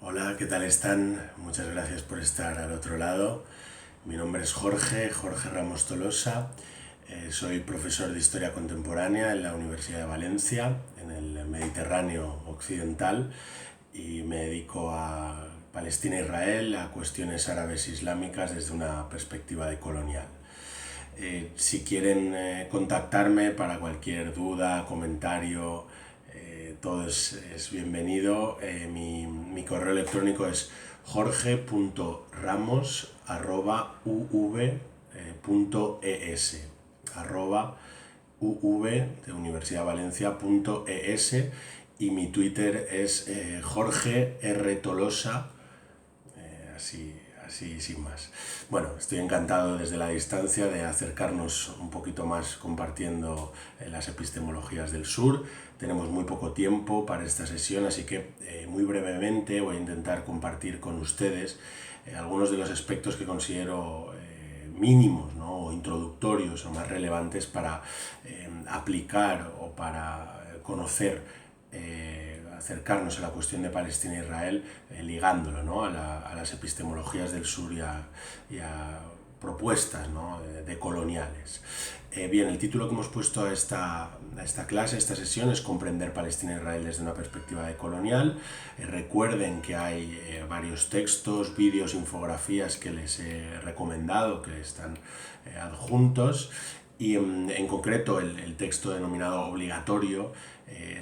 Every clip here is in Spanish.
Hola, ¿qué tal están? Muchas gracias por estar al otro lado. Mi nombre es Jorge Ramos Tolosa. Soy profesor de Historia Contemporánea en la Universidad de Valencia, en el Mediterráneo Occidental, y me dedico a Palestina e Israel, a cuestiones árabes islámicas desde una perspectiva decolonial. Si quieren contactarme para cualquier duda, comentario, todo es bienvenido. Mi correo electrónico es jorge.ramos@uv.es uv de Universidad de Valencia.es, y mi Twitter es Jorge R. Tolosa, así sin más. Bueno, estoy encantado desde la distancia de acercarnos un poquito más compartiendo las epistemologías del sur. Tenemos muy poco tiempo para esta sesión, así que muy brevemente voy a intentar compartir con ustedes algunos de los aspectos que considero mínimos, ¿no? O introductorios o más relevantes para aplicar o para conocer, acercarnos a la cuestión de Palestina e Israel, ligándolo, ¿no? a las epistemologías del sur y a propuestas, ¿no? decoloniales. Bien, el título que hemos puesto a esta clase, a esta sesión, es Comprender Palestina e Israel desde una perspectiva decolonial. Recuerden que hay varios textos, vídeos, infografías que les he recomendado, que están adjuntos. Y en concreto el texto denominado Obligatorio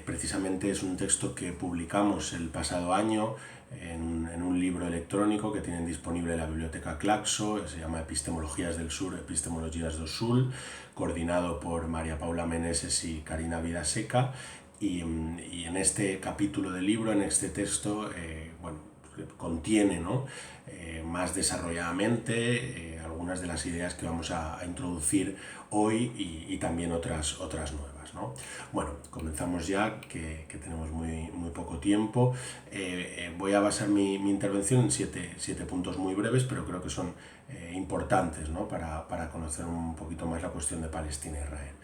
precisamente es un texto que publicamos el pasado año en un libro electrónico que tienen disponible en la biblioteca Claxo. Se llama Epistemologías del Sur, Epistemologias do Sul, coordinado por María Paula Meneses y Karina Vidaseca. Y en este capítulo del libro, en este texto, contiene, ¿no? Más desarrolladamente algunas de las ideas que vamos a introducir hoy y también otras nuevas, ¿no? Bueno, comenzamos ya, que tenemos muy poco tiempo. Voy a basar mi intervención en siete puntos muy breves, pero creo que son importantes, ¿no? para conocer un poquito más la cuestión de Palestina e Israel.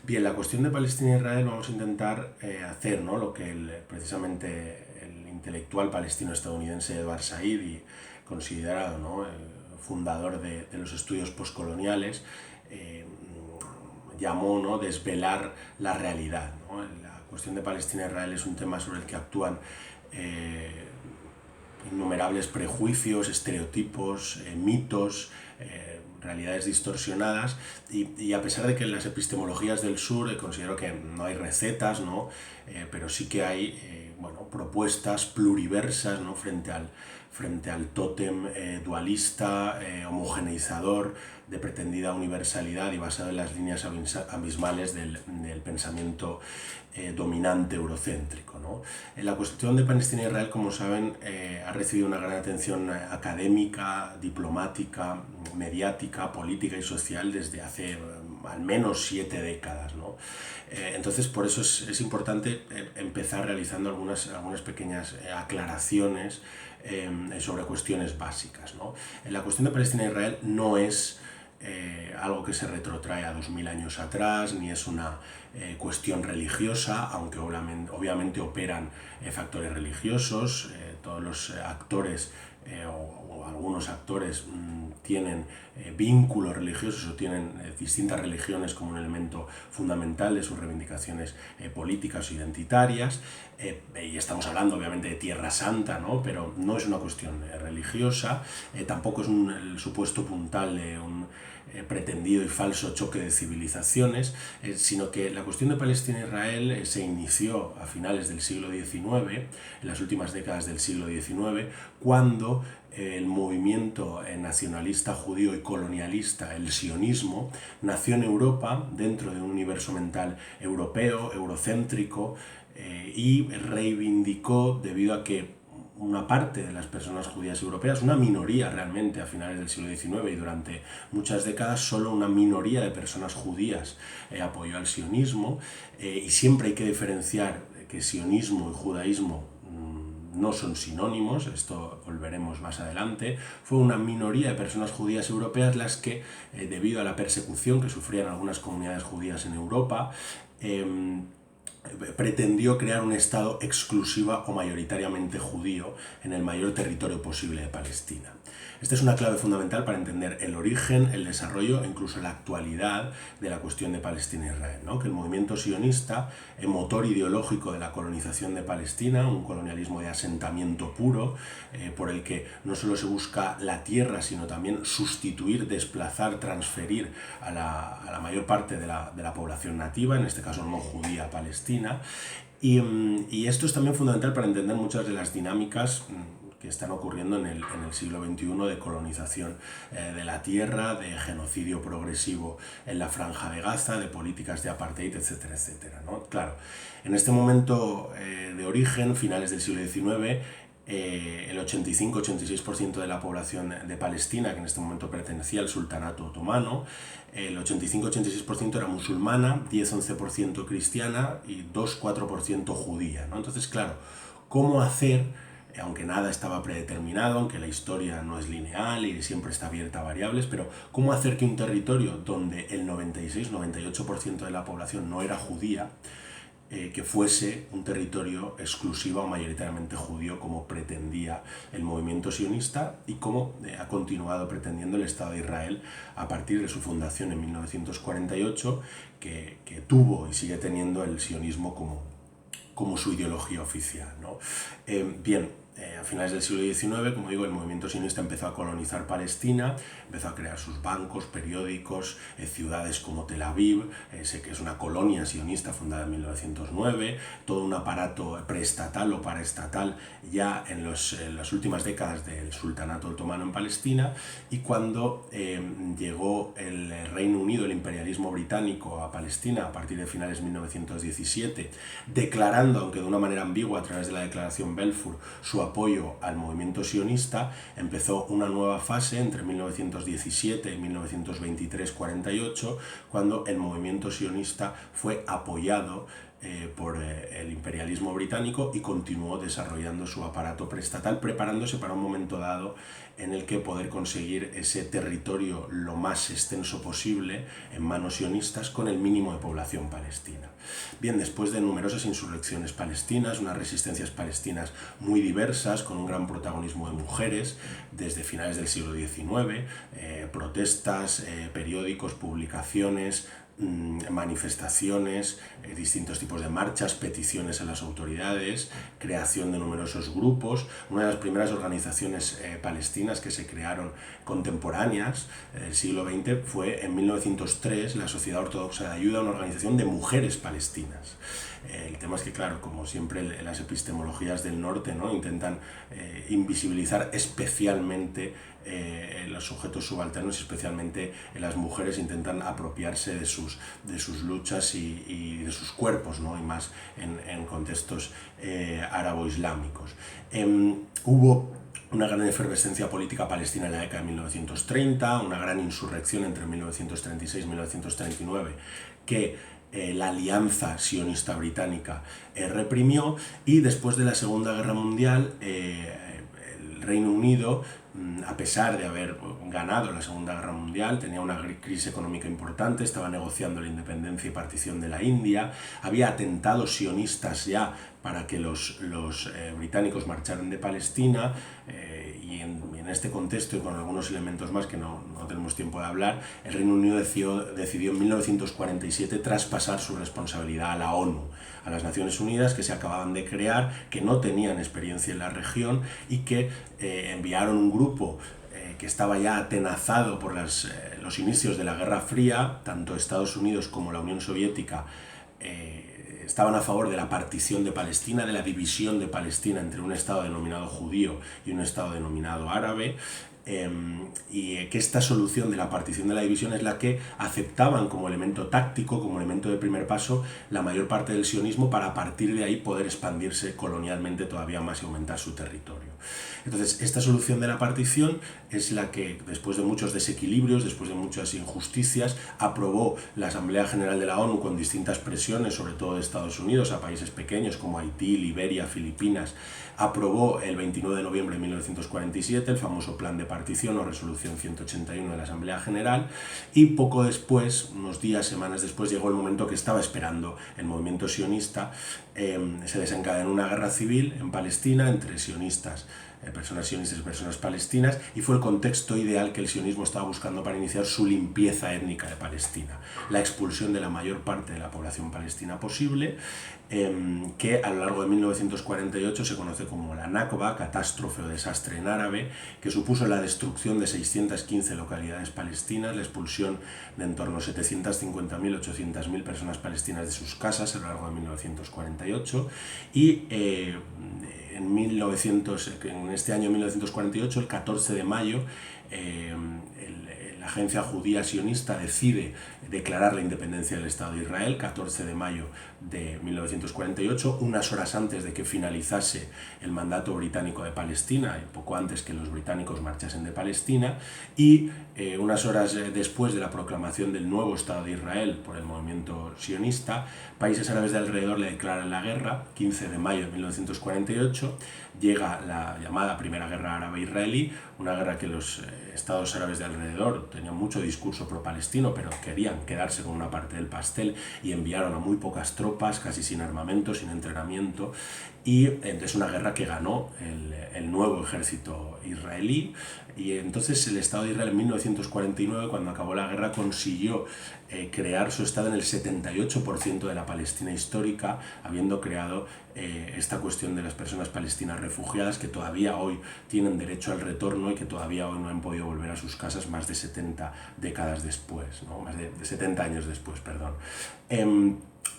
Bien, la cuestión de Palestina e Israel vamos a intentar hacer, ¿no? Lo que precisamente el intelectual palestino-estadounidense Edward Said, considerado, ¿no? Fundador de los estudios postcoloniales, llamó, ¿no? desvelar la realidad, ¿no? La cuestión de Palestina e Israel es un tema sobre el que actúan innumerables prejuicios, estereotipos, mitos, realidades distorsionadas, y a pesar de que en las epistemologías del sur considero que no hay recetas, ¿no? Pero sí que hay propuestas pluriversas, ¿no? frente al tótem dualista, homogeneizador, de pretendida universalidad y basado en las líneas abismales del pensamiento dominante eurocéntrico, ¿no? En la cuestión de Palestina e Israel, como saben, ha recibido una gran atención académica, diplomática, mediática, política y social desde hace al menos 7 décadas, ¿no? Entonces, por eso es importante empezar realizando algunas pequeñas aclaraciones sobre cuestiones básicas, ¿no? En la cuestión de Palestina e Israel no es algo que se retrotrae a 2000 años atrás, ni es una cuestión religiosa, aunque obviamente operan factores religiosos. Todos los actores o algunos actores tienen vínculos religiosos o tienen distintas religiones como un elemento fundamental de sus reivindicaciones políticas o identitarias, y estamos hablando obviamente de Tierra Santa, ¿no? Pero no es una cuestión religiosa, tampoco es el supuesto puntal de un pretendido y falso choque de civilizaciones, sino que la cuestión de Palestina e Israel se inició a finales del siglo XIX, en las últimas décadas del siglo XIX, cuando el movimiento nacionalista judío y colonialista, el sionismo, nació en Europa dentro de un universo mental europeo, eurocéntrico, y reivindicó, debido a que una parte de las personas judías europeas, una minoría realmente a finales del siglo XIX y durante muchas décadas, solo una minoría de personas judías apoyó al sionismo, y siempre hay que diferenciar que sionismo y judaísmo no son sinónimos, esto volveremos más adelante. Fue una minoría de personas judías europeas las que, debido a la persecución que sufrían algunas comunidades judías en Europa, pretendió crear un Estado exclusiva o mayoritariamente judío en el mayor territorio posible de Palestina. Esta es una clave fundamental para entender el origen, el desarrollo e incluso la actualidad de la cuestión de Palestina e Israel, ¿no? Que el movimiento sionista, el motor ideológico de la colonización de Palestina, un colonialismo de asentamiento puro, por el que no solo se busca la tierra, sino también sustituir, desplazar, transferir a la mayor parte de la población nativa, en este caso no judía palestina. Y esto es también fundamental para entender muchas de las dinámicas que están ocurriendo en el siglo XXI de colonización de la tierra, de genocidio progresivo en la Franja de Gaza, de políticas de apartheid, etcétera, etcétera, ¿no? Claro, en este momento de origen, finales del siglo XIX, el 85-86% de la población de Palestina, que en este momento pertenecía al sultanato otomano, el 85-86% era musulmana, 10-11% cristiana y 2-4% judía, ¿no? Entonces, claro, ¿cómo hacer, aunque nada estaba predeterminado, aunque la historia no es lineal y siempre está abierta a variables, pero cómo hacer que un territorio donde el 96-98% de la población no era judía, que fuese un territorio exclusivo o mayoritariamente judío, como pretendía el movimiento sionista y como ha continuado pretendiendo el Estado de Israel a partir de su fundación en 1948, que tuvo y sigue teniendo el sionismo como su ideología oficial, ¿no? A finales del siglo XIX, como digo, el movimiento sionista empezó a colonizar Palestina, empezó a crear sus bancos, periódicos, ciudades como Tel Aviv, sé que es una colonia sionista fundada en 1909, todo un aparato preestatal o paraestatal ya en las últimas décadas del sultanato otomano en Palestina, y cuando llegó el Reino Unido, el imperialismo británico a Palestina a partir de finales de 1917, declarando, aunque de una manera ambigua a través de la declaración Balfour, su apoyo al movimiento sionista, empezó una nueva fase entre 1917 y 1923-48, cuando el movimiento sionista fue apoyado por el imperialismo británico y continuó desarrollando su aparato preestatal, preparándose para un momento dado en el que poder conseguir ese territorio lo más extenso posible en manos sionistas con el mínimo de población palestina. Bien, después de numerosas insurrecciones palestinas, unas resistencias palestinas muy diversas, con un gran protagonismo de mujeres, desde finales del siglo XIX, protestas, periódicos, publicaciones, manifestaciones, distintos tipos de marchas, peticiones a las autoridades, creación de numerosos grupos. Una de las primeras organizaciones palestinas que se crearon contemporáneas del siglo XX fue en 1903 la Sociedad Ortodoxa de Ayuda, una organización de mujeres palestinas. El tema es que, claro, como siempre las epistemologías del norte, ¿no?, intentan invisibilizar especialmente los sujetos subalternos, especialmente las mujeres intentan apropiarse de sus luchas y de sus cuerpos, ¿no?, y más en contextos árabo-islámicos. Hubo una gran efervescencia política palestina en la década de 1930, una gran insurrección entre 1936 y 1939 que la alianza sionista británica reprimió, y después de la Segunda Guerra Mundial el Reino Unido, a pesar de haber ganado la Segunda Guerra Mundial, tenía una crisis económica importante, estaba negociando la independencia y partición de la India, había atentados sionistas ya para que los británicos marcharan de Palestina, y en este contexto y con algunos elementos más que no tenemos tiempo de hablar, el Reino Unido decidió en 1947 traspasar su responsabilidad a la ONU, a las Naciones Unidas, que se acababan de crear, que no tenían experiencia en la región y que enviaron un grupo que estaba ya atenazado por los inicios de la Guerra Fría. Tanto Estados Unidos como la Unión Soviética estaban a favor de la partición de Palestina, de la división de Palestina entre un Estado denominado judío y un Estado denominado árabe, y que esta solución de la partición de la división es la que aceptaban como elemento táctico, como elemento de primer paso, la mayor parte del sionismo, para a partir de ahí poder expandirse colonialmente todavía más y aumentar su territorio. Entonces, esta solución de la partición es la que, después de muchos desequilibrios, después de muchas injusticias, aprobó la Asamblea General de la ONU con distintas presiones, sobre todo de Estados Unidos, a países pequeños como Haití, Liberia, Filipinas. Aprobó el 29 de noviembre de 1947 el famoso Plan de Partición o Resolución 181 de la Asamblea General, y poco después, unos días, semanas después, llegó el momento que estaba esperando el movimiento sionista. Se desencadenó una guerra civil en Palestina entre sionistas, personas sionistas y personas palestinas, y fue el contexto ideal que el sionismo estaba buscando para iniciar su limpieza étnica de Palestina, la expulsión de la mayor parte de la población palestina posible, que a lo largo de 1948 se conoce como la Nakba, catástrofe o desastre en árabe, que supuso la destrucción de 615 localidades palestinas, la expulsión de en torno a 750.000, 800.000 personas palestinas de sus casas a lo largo de 1948, y en este año 1948, el 14 de mayo, la agencia judía sionista decide declarar la independencia del Estado de Israel, 14 de mayo de 1948, unas horas antes de que finalizase el mandato británico de Palestina, y poco antes que los británicos marchasen de Palestina, y unas horas después de la proclamación del nuevo Estado de Israel por el movimiento sionista, países árabes de alrededor le declaran la guerra. 15 de mayo de 1948 llega la llamada Primera Guerra Árabe-Israelí, una guerra que los estados árabes de alrededor tenían mucho discurso pro-palestino, pero querían quedarse con una parte del pastel y enviaron a muy pocas tropas, casi sin armamento, sin entrenamiento, y es una guerra que ganó el nuevo ejército israelí. Y entonces el Estado de Israel en 1949, cuando acabó la guerra, consiguió crear su Estado en el 78% de la Palestina histórica, habiendo creado esta cuestión de las personas palestinas refugiadas que todavía hoy tienen derecho al retorno y que todavía hoy no han podido volver a sus casas más de 70 décadas después, ¿no? Más de 70 años después, perdón.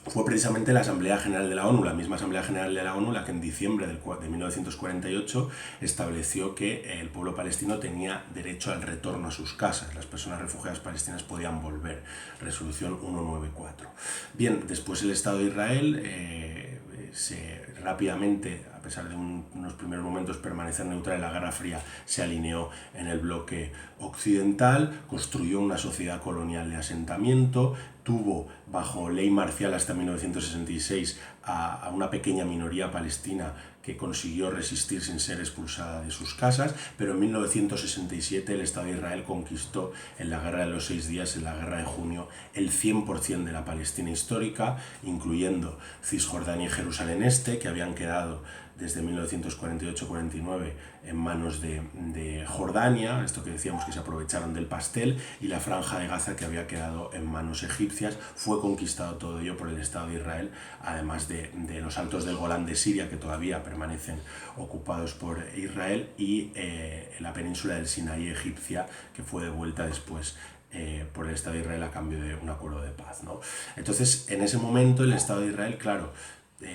Fue precisamente la Asamblea General de la ONU, la misma Asamblea General de la ONU, la que en diciembre de 1948 estableció que el pueblo palestino tenía derecho al retorno a sus casas. Las personas refugiadas palestinas podían volver. Resolución 194. Bien, después el Estado de Israel rápidamente, a pesar de unos primeros momentos permanecer neutral en la Guerra Fría, se alineó en el bloque occidental, construyó una sociedad colonial de asentamiento, tuvo bajo ley marcial hasta 1966 a una pequeña minoría palestina que consiguió resistir sin ser expulsada de sus casas, pero en 1967 el Estado de Israel conquistó en la Guerra de los 6 días, en la Guerra de Junio, el 100% de la Palestina histórica, incluyendo Cisjordania y Jerusalén Este, que habían quedado desde 1948-49 en manos de Jordania, esto que decíamos que se aprovecharon del pastel, y la Franja de Gaza, que había quedado en manos egipcias. Fue conquistado todo ello por el Estado de Israel, además de los altos del Golán de Siria, que todavía permanecen ocupados por Israel, y la península del Sinaí egipcia, que fue devuelta después por el Estado de Israel a cambio de un acuerdo de paz, ¿no? Entonces, en ese momento el Estado de Israel, claro,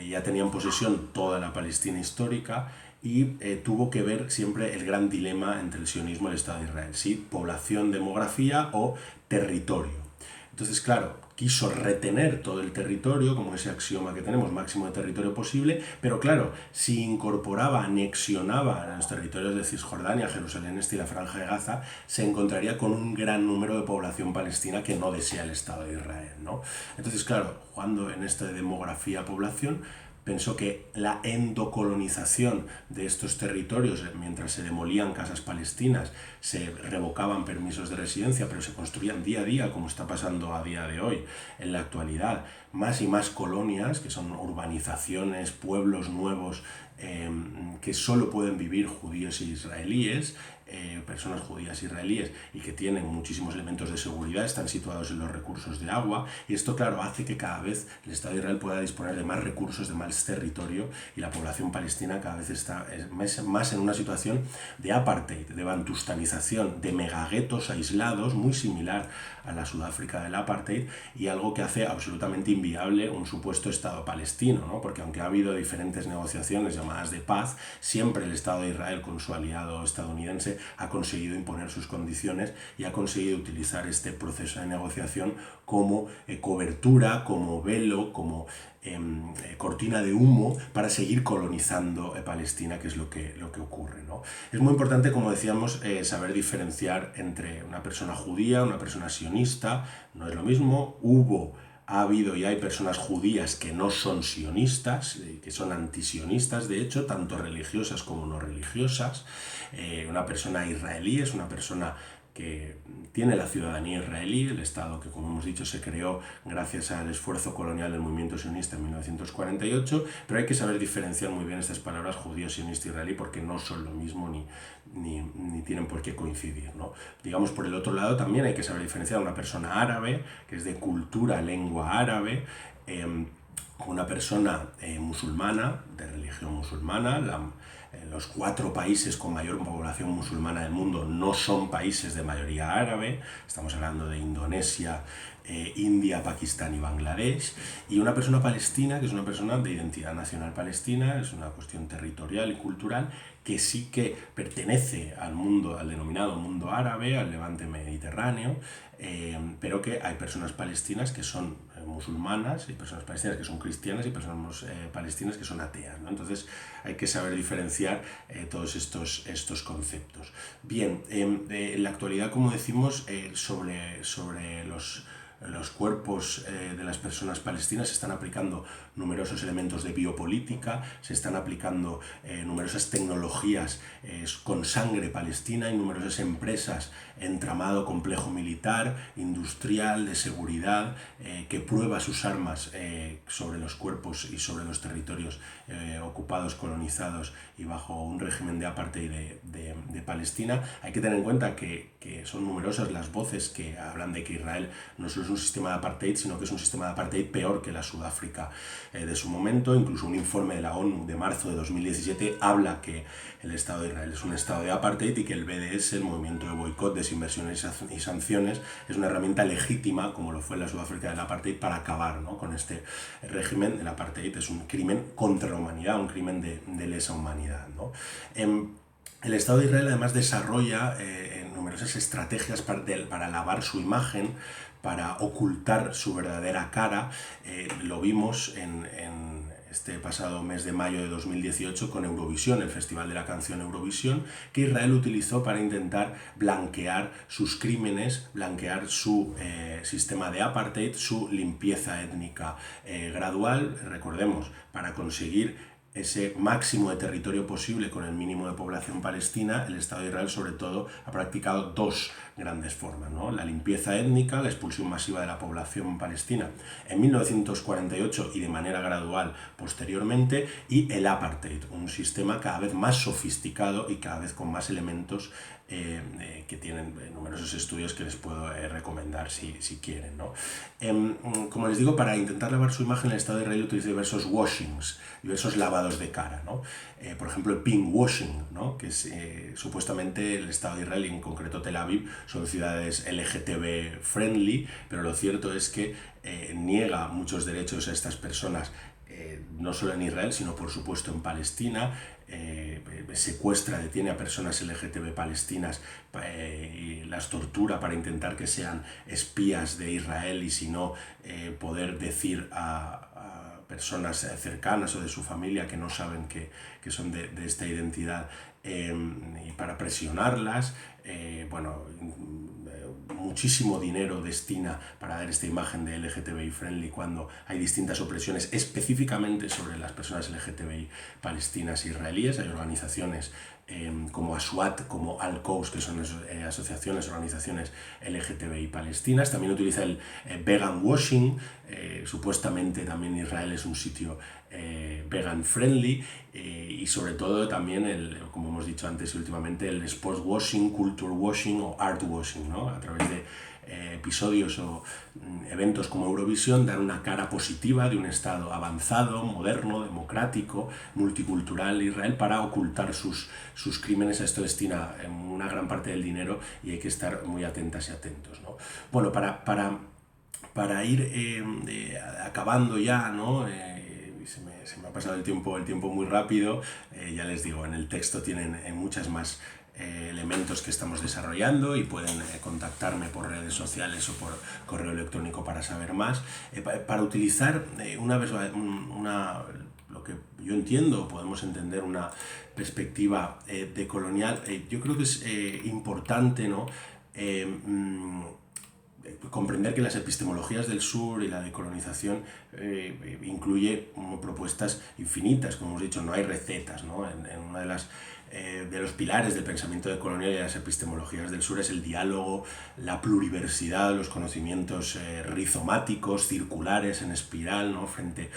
ya tenía en posesión toda la Palestina histórica, y tuvo que ver siempre el gran dilema entre el sionismo y el Estado de Israel, ¿sí? Población, demografía o territorio. Entonces, claro, quiso retener todo el territorio, como ese axioma que tenemos, máximo de territorio posible, pero claro, si incorporaba, anexionaba a los territorios de Cisjordania, Jerusalén Este y la Franja de Gaza, se encontraría con un gran número de población palestina que no desea el Estado de Israel, ¿no? Entonces, claro, jugando en esto de demografía-población, pensó que la endocolonización de estos territorios, mientras se demolían casas palestinas, se revocaban permisos de residencia, pero se construían día a día, como está pasando a día de hoy, en la actualidad, más y más colonias, que son urbanizaciones, pueblos nuevos, que solo pueden vivir judíos e israelíes, personas judías israelíes, y que tienen muchísimos elementos de seguridad, están situados en los recursos de agua, y esto, claro, hace que cada vez el Estado de Israel pueda disponer de más recursos, de más territorio, y la población palestina cada vez está más en una situación de apartheid, de bantustanización, de megaguetos aislados, muy similar a la Sudáfrica del apartheid, y algo que hace absolutamente inviable un supuesto Estado palestino, ¿no? Porque aunque ha habido diferentes negociaciones llamadas llamadas de paz, siempre el Estado de Israel, con su aliado estadounidense, ha conseguido imponer sus condiciones y ha conseguido utilizar este proceso de negociación como cobertura, como velo, como cortina de humo para seguir colonizando Palestina, que es lo que ocurre, ¿no? Es muy importante, como decíamos, saber diferenciar entre una persona judía, una persona sionista, no es lo mismo. Ha habido y hay personas judías que no son sionistas, que son antisionistas, de hecho, tanto religiosas como no religiosas. Una persona israelí es una persona que tiene la ciudadanía israelí, el Estado que, como hemos dicho, se creó gracias al esfuerzo colonial del movimiento sionista en 1948, pero hay que saber diferenciar muy bien estas palabras judío, sionista, israelí, porque no son lo mismo ni tienen por qué coincidir, ¿no? Digamos, por el otro lado, también hay que saber diferenciar a una persona árabe, que es de cultura, lengua árabe, una persona musulmana, de religión musulmana. Los 4 países con mayor población musulmana del mundo no son países de mayoría árabe, estamos hablando de Indonesia, India, Pakistán y Bangladesh. Y una persona palestina, que es una persona de identidad nacional palestina, es una cuestión territorial y cultural, que sí que pertenece al mundo, al denominado mundo árabe, al levante mediterráneo, pero que hay personas palestinas que son musulmanas, y personas palestinas que son cristianas, y personas palestinas que son ateas, ¿no? Entonces hay que saber diferenciar todos estos conceptos. Bien, en la actualidad, como decimos, sobre los cuerpos de las personas palestinas se están aplicando numerosos elementos de biopolítica, se están aplicando numerosas tecnologías con sangre palestina y numerosas empresas, entramado complejo militar, industrial, de seguridad, que prueba sus armas sobre los cuerpos y sobre los territorios ocupados, colonizados y bajo un régimen de apartheid de Palestina. Hay que tener en cuenta que son numerosas las voces que hablan de que Israel no solo es un sistema de apartheid, sino que es un sistema de apartheid peor que la Sudáfrica de su momento. Incluso un informe de la ONU de marzo de 2017 habla que el Estado de Israel es un estado de apartheid y que el BDS, el movimiento de boicot, desinversiones y sanciones, es una herramienta legítima, como lo fue la Sudáfrica del apartheid, para acabar, ¿no?, con este régimen. El apartheid es un crimen contra la humanidad, un crimen de lesa humanidad, ¿no? El Estado de Israel además desarrolla numerosas estrategias para lavar su imagen, para ocultar su verdadera cara. Lo vimos en este pasado mes de mayo de 2018 con Eurovisión, el Festival de la Canción Eurovisión, que Israel utilizó para intentar blanquear sus crímenes, blanquear su sistema de apartheid, su limpieza étnica gradual. Recordemos, para conseguir ese máximo de territorio posible con el mínimo de población palestina, el Estado de Israel sobre todo ha practicado 2 grandes formas, ¿no? La limpieza étnica, la expulsión masiva de la población palestina en 1948 y de manera gradual posteriormente, y el apartheid, un sistema cada vez más sofisticado y cada vez con más elementos que tienen numerosos estudios que les puedo recomendar si quieren, ¿no? Como les digo, para intentar lavar su imagen, el Estado de Israel utiliza diversos washings, diversos lavados de cara, ¿no? Por ejemplo, el pink washing, ¿no?, que es supuestamente el Estado de Israel y en concreto Tel Aviv son ciudades LGTB friendly, pero lo cierto es que niega muchos derechos a estas personas, no solo en Israel, sino por supuesto en Palestina. Secuestra, detiene a personas LGTB palestinas y las tortura para intentar que sean espías de Israel, y si no, poder decir a personas cercanas o de su familia que no saben que son de esta identidad, y para presionarlas. Muchísimo dinero destina para dar esta imagen de LGTBI friendly cuando hay distintas opresiones específicamente sobre las personas LGTBI palestinas e israelíes. Hay organizaciones como ASUAT, como Al-Quds, que son organizaciones LGTBI palestinas. También utiliza el vegan washing. Supuestamente también Israel es un sitio vegan friendly, y sobre todo también, como hemos dicho antes y últimamente, el sports washing, culture washing o art washing, ¿no? A través de episodios o eventos como Eurovisión, dar una cara positiva de un Estado avanzado, moderno, democrático, multicultural Israel, para ocultar sus crímenes. A esto destina una gran parte del dinero y hay que estar muy atentas y atentos, ¿no? Bueno, para ir acabando ya, ¿no?, se me ha pasado el tiempo muy rápido. Ya les digo, en el texto tienen muchas más elementos que estamos desarrollando y pueden contactarme por redes sociales o por correo electrónico para saber más. Para utilizar lo que yo entiendo, podemos entender una perspectiva decolonial, yo creo que es importante, ¿no? Comprender que las epistemologías del sur y la decolonización incluye propuestas infinitas, como hemos dicho, no hay recetas, ¿no? En una de los pilares del pensamiento decolonial y de las epistemologías del sur es el diálogo, la pluriversidad, los conocimientos rizomáticos, circulares, en espiral, ¿no? Frente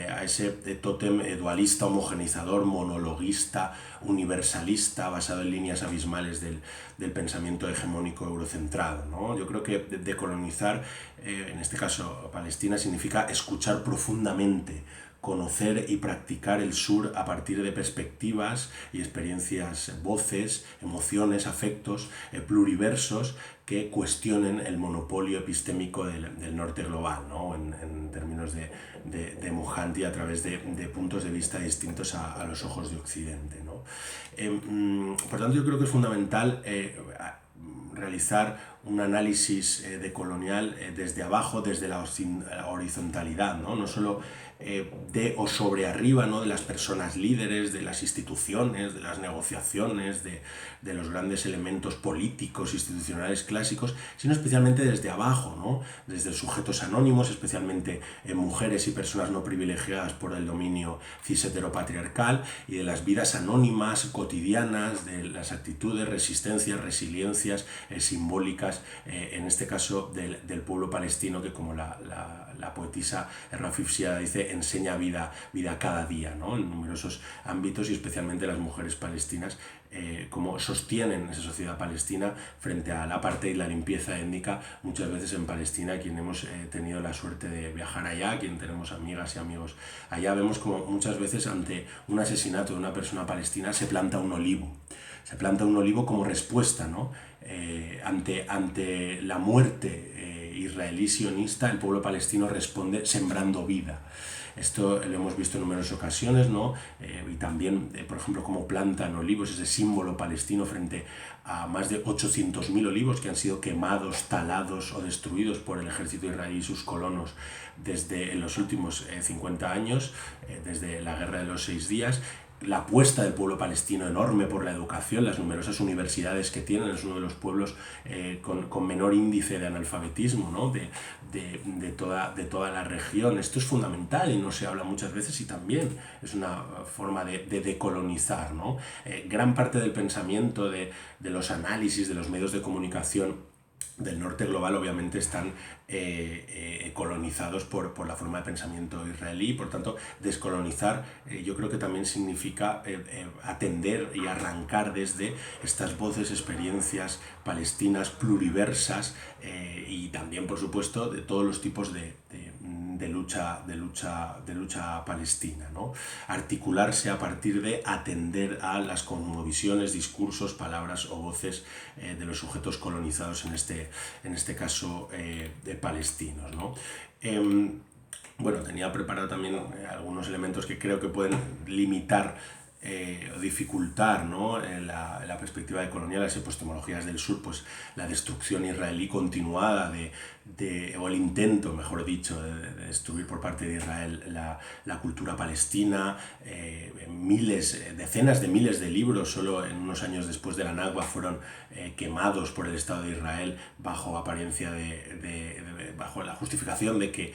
a ese tótem dualista, homogenizador, monologuista, universalista, basado en líneas abismales del pensamiento hegemónico eurocentrado, ¿no? Yo creo que decolonizar, en este caso Palestina, significa escuchar profundamente, conocer y practicar el sur a partir de perspectivas y experiencias, voces, emociones, afectos pluriversos que cuestionen el monopolio epistémico del norte global, ¿no? En términos de Mohanty, a través de puntos de vista distintos a los ojos de Occidente, ¿no? Por tanto, yo creo que es fundamental realizar un análisis decolonial desde abajo, desde la horizontalidad, ¿no? No solo de o sobre arriba, ¿no? De las personas líderes, de las instituciones, de las negociaciones, de los grandes elementos políticos, institucionales clásicos, sino especialmente desde abajo, ¿no? Desde sujetos anónimos, especialmente mujeres y personas no privilegiadas por el dominio cis-heteropatriarcal, y de las vidas anónimas, cotidianas, de las actitudes, resistencias, resiliencias simbólicas, en este caso del pueblo palestino, que como la poetisa Rafif Siada dice, enseña vida cada día, ¿no? En numerosos ámbitos, y especialmente las mujeres palestinas, cómo sostienen esa sociedad palestina frente a la apartheid y la limpieza étnica. Muchas veces en Palestina, quien hemos tenido la suerte de viajar allá, quien tenemos amigas y amigos allá, vemos como muchas veces ante un asesinato de una persona palestina se planta un olivo. Se planta un olivo como respuesta, ¿no? Ante la muerte israelí sionista, el pueblo palestino responde sembrando vida. Esto lo hemos visto en numerosas ocasiones, ¿no? Y también, por ejemplo, cómo plantan olivos, ese símbolo palestino, frente a más de 800.000 olivos que han sido quemados, talados o destruidos por el ejército israelí y sus colonos desde los últimos 50 años, desde la Guerra de los 6 días. La apuesta del pueblo palestino enorme por la educación, las numerosas universidades que tienen, es uno de los pueblos con menor índice de analfabetismo, ¿no? de toda la región. Esto es fundamental y no se habla muchas veces, y también es una forma de decolonizar, ¿no? Gran parte del pensamiento, de los análisis, de los medios de comunicación del norte global, obviamente están colonizados por la forma de pensamiento israelí. Por tanto, descolonizar yo creo que también significa atender y arrancar desde estas voces, experiencias palestinas pluriversas, y también, por supuesto, de todos los tipos de lucha palestina, ¿no? Articularse a partir de atender a las cosmovisiones, discursos, palabras o voces de los sujetos colonizados, en este caso de palestinos, ¿no? Bueno, tenía preparado también algunos elementos que creo que pueden limitar o dificultar, ¿no? la perspectiva decolonial, las epistemologías del sur, pues la destrucción israelí continuada o el intento, mejor dicho, de destruir por parte de Israel la cultura palestina. Decenas de miles de libros solo en unos años después de la Nakba fueron quemados por el Estado de Israel bajo apariencia bajo la justificación de que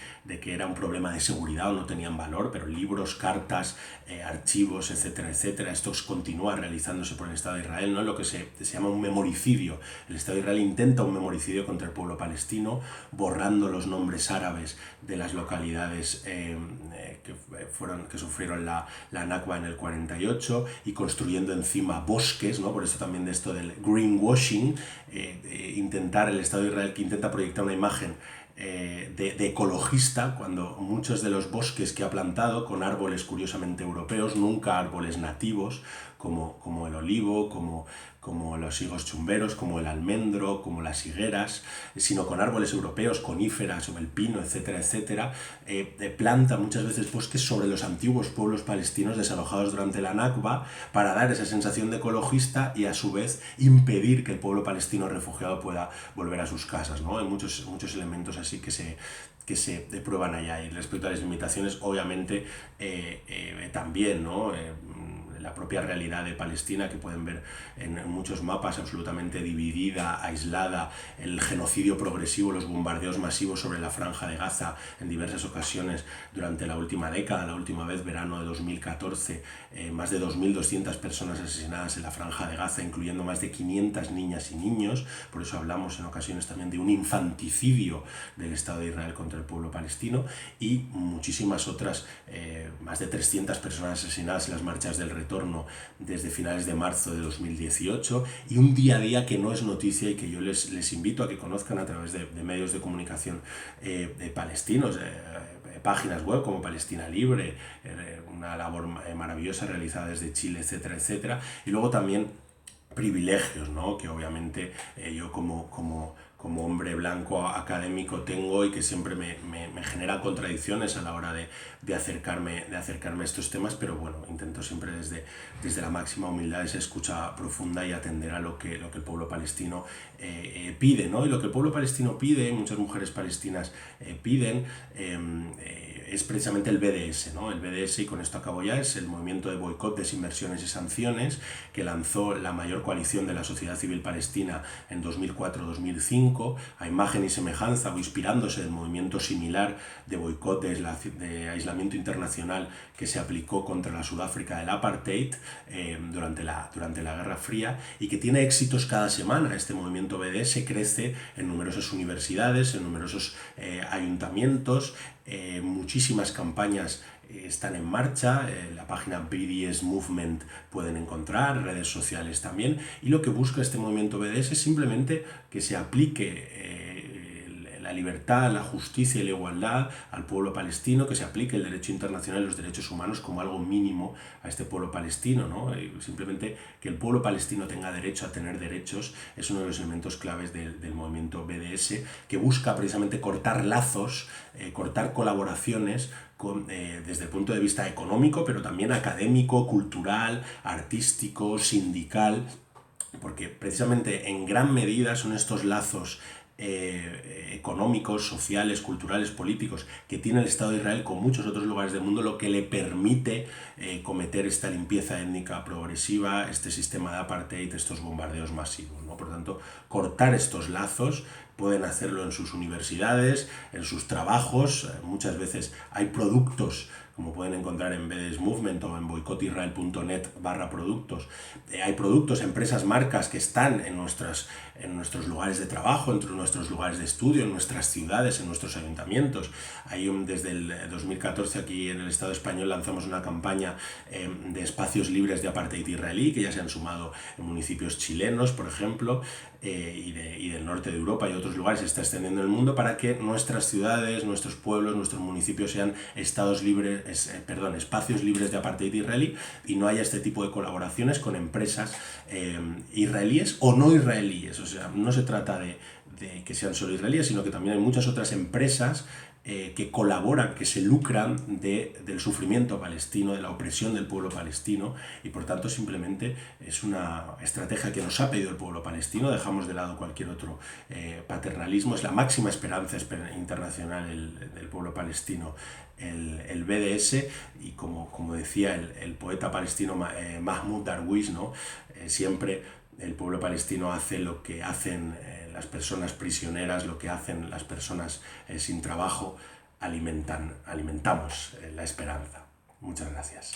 era un problema de seguridad o no tenían valor, pero libros, cartas, archivos, etcétera, etcétera. Esto continúa realizándose por el Estado de Israel, ¿no? Lo que se llama un memoricidio. El Estado de Israel intenta un memoricidio contra el pueblo palestino, borrando los nombres árabes de las localidades que sufrieron la Nakba en el 48, y construyendo encima bosques, ¿no? Por eso también de esto del greenwashing, el Estado de Israel, que intenta proyectar una imagen de ecologista, cuando muchos de los bosques que ha plantado, con árboles curiosamente europeos, nunca árboles nativos, como el olivo, como los higos chumberos, como el almendro, como las higueras, sino con árboles europeos, coníferas, como el pino, etcétera, etcétera. Planta muchas veces bosques sobre los antiguos pueblos palestinos desalojados durante la Nakba para dar esa sensación de ecologista y a su vez impedir que el pueblo palestino refugiado pueda volver a sus casas, ¿no? Hay muchos elementos así que se prueban allá. Y respecto a las limitaciones, obviamente también, ¿no? La propia realidad de Palestina, que pueden ver en muchos mapas, absolutamente dividida, aislada, el genocidio progresivo, los bombardeos masivos sobre la franja de Gaza en diversas ocasiones durante la última década, la última vez verano de 2014, más de 2.200 personas asesinadas en la franja de Gaza, incluyendo más de 500 niñas y niños. Por eso hablamos en ocasiones también de un infanticidio del Estado de Israel contra el pueblo palestino, y muchísimas otras, más de 300 personas asesinadas en las marchas del retorno desde finales de marzo de 2018, y un día a día que no es noticia y que yo les invito a que conozcan a través de medios de comunicación palestinos, páginas web como Palestina Libre, una labor maravillosa realizada desde Chile, etcétera, etcétera. Y luego también privilegios, ¿no? Que obviamente yo como hombre blanco académico tengo, y que siempre me genera contradicciones a la hora de acercarme a estos temas, pero bueno, intento siempre desde la máxima humildad, esa escucha profunda, y atender a lo que el pueblo palestino pide, ¿no? Y lo que el pueblo palestino pide, muchas mujeres palestinas piden, es precisamente el BDS, ¿no? El BDS, y con esto acabo ya, es el movimiento de boicot, desinversiones y sanciones que lanzó la mayor coalición de la sociedad civil palestina en 2004-2005, a imagen y semejanza, o inspirándose del movimiento similar de boicot, de aislamiento internacional que se aplicó contra la Sudáfrica del apartheid durante la Guerra Fría, y que tiene éxitos cada semana. Este movimiento BDS crece en numerosas universidades, en numerosos ayuntamientos, muchísimas campañas están en marcha, la página BDS Movement pueden encontrar, redes sociales también, y lo que busca este movimiento BDS es simplemente que se aplique la libertad, la justicia y la igualdad al pueblo palestino, que se aplique el derecho internacional y los derechos humanos como algo mínimo a este pueblo palestino, ¿no? Y simplemente que el pueblo palestino tenga derecho a tener derechos es uno de los elementos claves del movimiento BDS, que busca precisamente cortar lazos, cortar colaboraciones desde el punto de vista económico, pero también académico, cultural, artístico, sindical, porque precisamente en gran medida son estos lazos económicos, sociales, culturales, políticos que tiene el Estado de Israel con muchos otros lugares del mundo, lo que le permite cometer esta limpieza étnica progresiva, este sistema de apartheid, estos bombardeos masivos, ¿no? Por tanto, cortar estos lazos pueden hacerlo en sus universidades, en sus trabajos. Muchas veces hay productos, como pueden encontrar en BDS Movement o en boicotisrael.net/productos. Hay productos, empresas, marcas que están en nuestros lugares de trabajo, en nuestros lugares de estudio, en nuestras ciudades, en nuestros ayuntamientos. Desde el 2014 aquí en el Estado español lanzamos una campaña de espacios libres de apartheid israelí, que ya se han sumado en municipios chilenos, por ejemplo, y del norte de Europa y otros lugares. Se está extendiendo en el mundo para que nuestras ciudades, nuestros pueblos, nuestros municipios sean espacios libres de apartheid israelí, y no haya este tipo de colaboraciones con empresas israelíes o no israelíes. O sea, no se trata de que sean solo israelíes, sino que también hay muchas otras empresas que colaboran, que se lucran del sufrimiento palestino, de la opresión del pueblo palestino, y por tanto simplemente es una estrategia que nos ha pedido el pueblo palestino. Dejamos de lado cualquier otro paternalismo. Es la máxima esperanza internacional del pueblo palestino, el BDS, y como decía el poeta palestino Mahmoud Darwish, ¿no? Siempre el pueblo palestino hace lo que hacen las personas prisioneras, lo que hacen las personas sin trabajo. Alimentamos la esperanza. Muchas gracias.